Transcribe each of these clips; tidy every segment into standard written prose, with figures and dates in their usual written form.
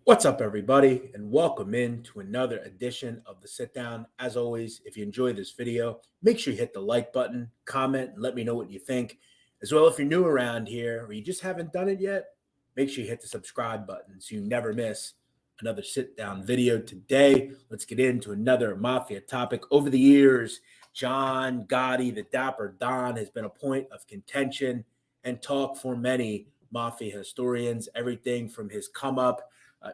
What's up, everybody, and welcome in to another edition of the Sitdown. As always, if you enjoy this video, make sure you hit the like button, comment, and let me know what you think. As well, if you're new around here or you just haven't done it yet, make sure you hit the subscribe button so you never miss another sit-down video. Today, let's get into another mafia topic. Over the years, John Gotti, the Dapper Don, has been a point of contention and talk for many mafia historians. Everything from his come up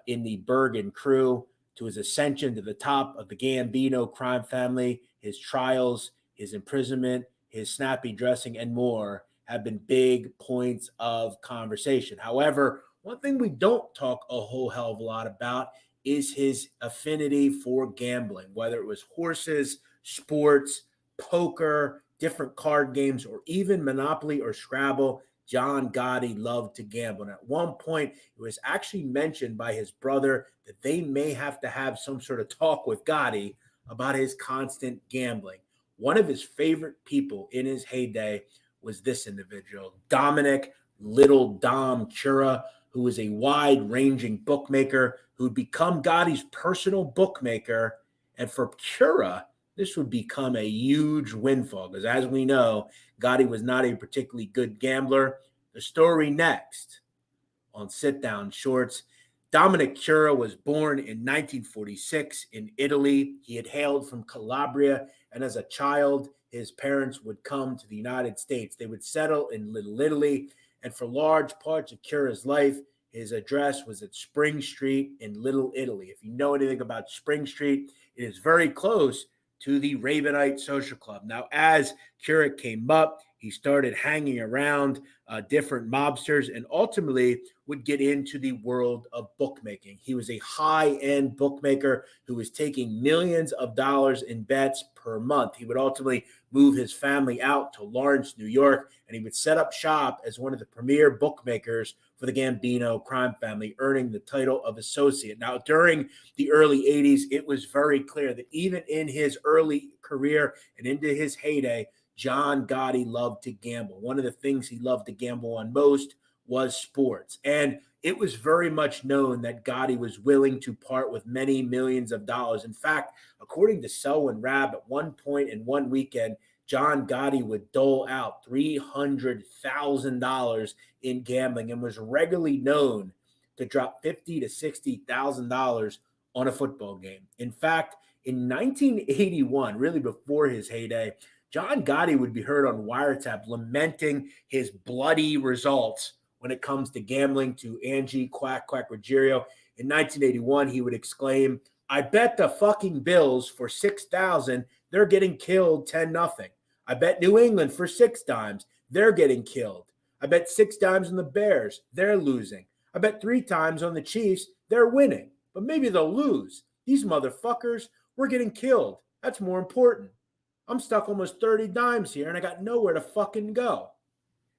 in the Bergen crew to his ascension to the top of the Gambino crime family, his trials, his imprisonment, his snappy dressing, and more have been big points of conversation. However, one thing we don't talk a whole hell of a lot about is his affinity for gambling, whether it was horses, sports, poker, different card games, or even Monopoly or Scrabble. John Gotti loved to gamble. And at one point, it was actually mentioned by his brother that they may have to have some sort of talk with Gotti about his constant gambling. One of his favorite people in his heyday was this individual, Dominic Little Dom Churra, who was a wide-ranging bookmaker who'd become Gotti's personal bookmaker. And for Curra, this would become a huge windfall because, as we know, Gotti was not a particularly good gambler. The story next on Sit Down Shorts. Dominic Churra was born in 1946 in Italy. He had hailed from Calabria, and as a child, his parents would come to the United States. They would settle in Little Italy, and for large parts of Curra's life, his address was at Spring Street in Little Italy. If you know anything about Spring Street, it is very close to the Ravenite Social Club. Now, as Curra came up, he started hanging around different mobsters and ultimately would get into the world of bookmaking. He was a high-end bookmaker who was taking millions of dollars in bets per month. He would ultimately move his family out to Lawrence, New York, and he would set up shop as one of the premier bookmakers for the Gambino crime family, earning the title of associate. Now, during the early 80s, it was very clear that even in his early career and into his heyday, John Gotti loved to gamble. One of the things he loved to gamble on most was sports. And it was very much known that Gotti was willing to part with many millions of dollars. In fact, according to Selwyn Rabb, at one point in one weekend, John Gotti would dole out $300,000 in gambling and was regularly known to drop $50,000 to $60,000 on a football game. In fact, in 1981, really before his heyday, John Gotti would be heard on wiretap lamenting his bloody results when it comes to gambling to Angie Quack Quack Ruggiero. In 1981, he would exclaim, "I bet the fucking Bills for 6,000, they're getting killed 10-0. I bet New England for 6 times, they're getting killed. I bet 6 times on the Bears, they're losing. I bet 3 times on the Chiefs, they're winning. But maybe they'll lose. These motherfuckers, we're getting killed. That's more important. I'm stuck almost 30 times here and I got nowhere to fucking go."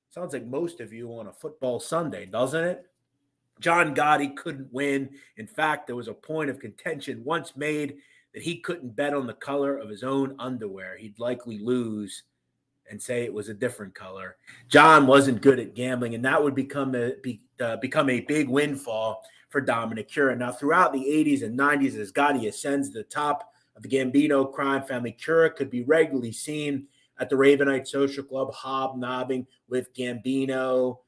Sounds like most of you on a football Sunday, doesn't it? John Gotti couldn't win. In fact, there was a point of contention once made that he couldn't bet on the color of his own underwear. He'd likely lose and say it was a different color. John wasn't good at gambling, and that would become a big windfall for Dominic Churra. Now, throughout the 80s and 90s, as Gotti ascends to the top of the Gambino crime family, Curra could be regularly seen at the Ravenite Social Club, hobnobbing with Gambino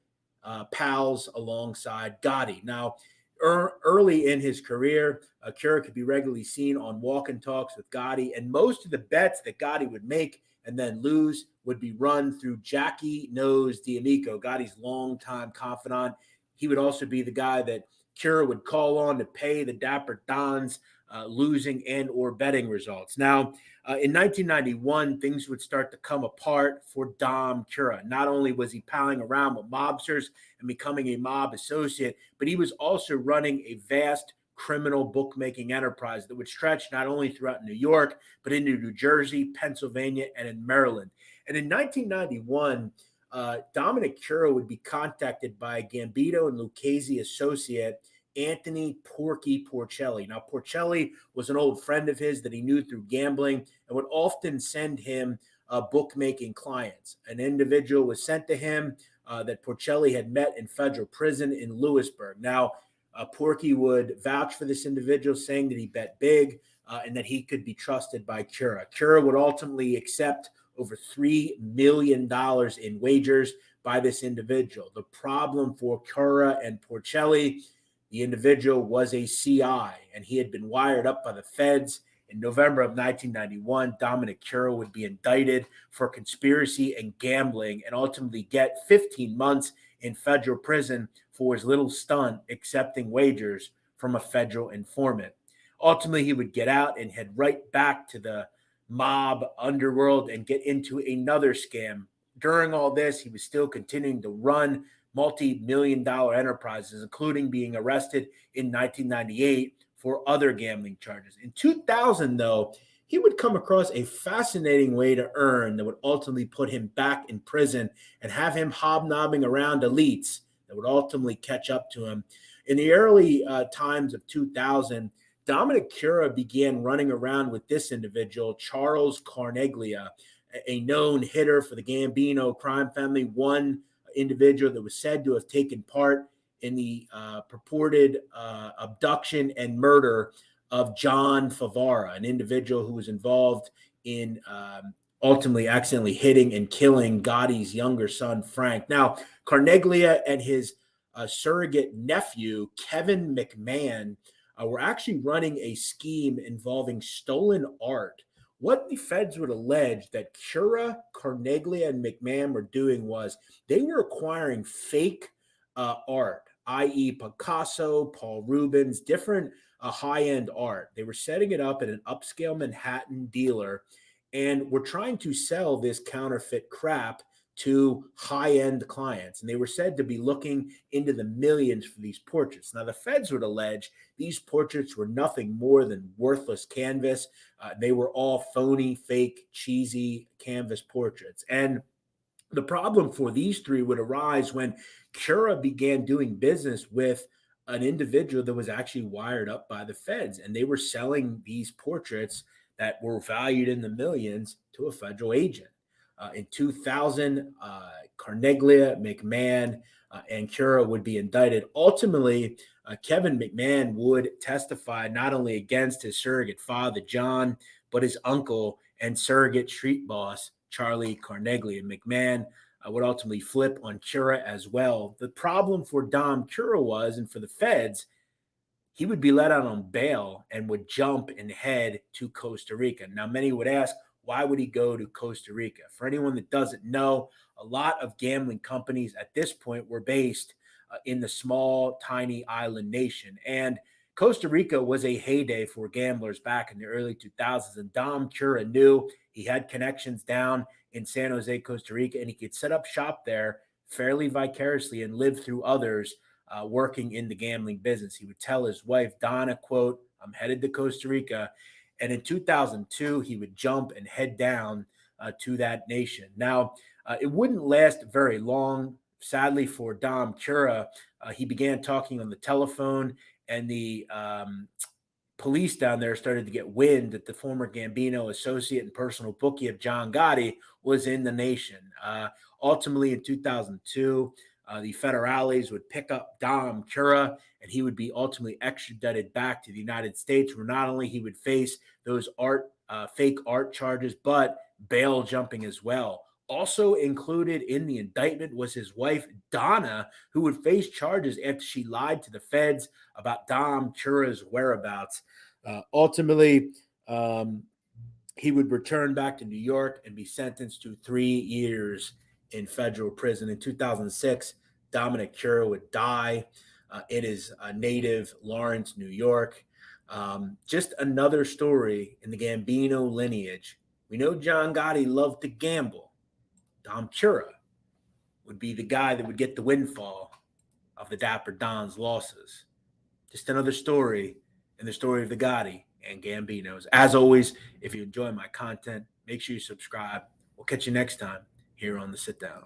pals alongside Gotti. Now, early in his career, Curra could be regularly seen on walk and talks with Gotti, and most of the bets that Gotti would make and then lose would be run through Jackie Nose D'Amico, Gotti's longtime confidant. He would also be the guy that Curra would call on to pay the Dapper Dons losing and or betting results. Now, in 1991, things would start to come apart for Dom Curra. Not only was he palling around with mobsters and becoming a mob associate, but he was also running a vast criminal bookmaking enterprise that would stretch not only throughout New York, but into New Jersey, Pennsylvania, and in Maryland. And in 1991, Dominic Churra would be contacted by a Gambino and Lucchese associate, Anthony Porky Porcelli. Now, Porcelli was an old friend of his that he knew through gambling and would often send him bookmaking clients. An individual was sent to him that Porcelli had met in federal prison in Lewisburg. Now, Porky would vouch for this individual, saying that he bet big and that he could be trusted by Curra. Curra would ultimately accept over $3 million in wagers by this individual. The problem for Curra and Porcelli, the individual was a CI, and he had been wired up by the feds. In November of 1991, Dominic Churra would be indicted for conspiracy and gambling and ultimately get 15 months in federal prison for his little stunt accepting wagers from a federal informant. Ultimately, he would get out and head right back to the mob underworld and get into another scam. During all this, he was still continuing to run multi-million-dollar enterprises, including being arrested in 1998 for other gambling charges. In 2000, though, he would come across a fascinating way to earn that would ultimately put him back in prison and have him hobnobbing around elites that would ultimately catch up to him. In the early times of 2000, Dominic Churra began running around with this individual, Charles Carneglia, a known hitter for the Gambino crime family, one individual that was said to have taken part in the purported abduction and murder of John Favara, an individual who was involved in ultimately accidentally hitting and killing Gotti's younger son, Frank. Now, Carneglia and his surrogate nephew, Kevin McMahon, were actually running a scheme involving stolen art. What the feds would allege that Curra, Carneglia, and McMahon were doing was they were acquiring fake art, i.e. Picasso, Paul Rubens, different high-end art. They were setting it up at an upscale Manhattan dealer and were trying to sell this counterfeit crap to high-end clients. And they were said to be looking into the millions for these portraits. Now, the feds would allege these portraits were nothing more than worthless canvas. They were all phony, fake, cheesy canvas portraits. And the problem for these three would arise when Curra began doing business with an individual that was actually wired up by the feds. And they were selling these portraits that were valued in the millions to a federal agent. In 2000, Carneglia, McMahon, and Curra would be indicted. Ultimately, Kevin McMahon would testify not only against his surrogate father, John, but his uncle and surrogate street boss, Charlie Carneglia. McMahon would ultimately flip on Curra as well. The problem for Dom Curra was, and for the feds, he would be let out on bail and would jump and head to Costa Rica. Now, many would ask, why would he go to Costa Rica? For anyone that doesn't know, a lot of gambling companies at this point were based in the small, tiny island nation. And Costa Rica was a heyday for gamblers back in the early 2000s. And Dom Curra knew he had connections down in San Jose, Costa Rica, and he could set up shop there fairly vicariously and live through others working in the gambling business. He would tell his wife, Donna, quote, "I'm headed to Costa Rica." And in 2002, he would jump and head down to that nation. Now, it wouldn't last very long. Sadly for Dom Curra, he began talking on the telephone, and the police down there started to get wind that the former Gambino associate and personal bookie of John Gotti was in the nation. Ultimately, in 2002, the federales would pick up Dom Curra, and he would be ultimately extradited back to the United States, where not only he would face those fake art charges, but bail jumping as well. Also included in the indictment was his wife, Donna, who would face charges after she lied to the feds about Dom Curra's whereabouts. Ultimately, he would return back to New York and be sentenced to 3 years in federal prison. In 2006, Dominic Churra would die in his native Lawrence, New York. Just another story in the Gambino lineage. We know John Gotti loved to gamble. Dom Churra would be the guy that would get the windfall of the Dapper Don's losses. Just another story in the story of the Gotti and Gambinos. As always, if you enjoy my content, make sure you subscribe. We'll catch you next time here on the Sit Down.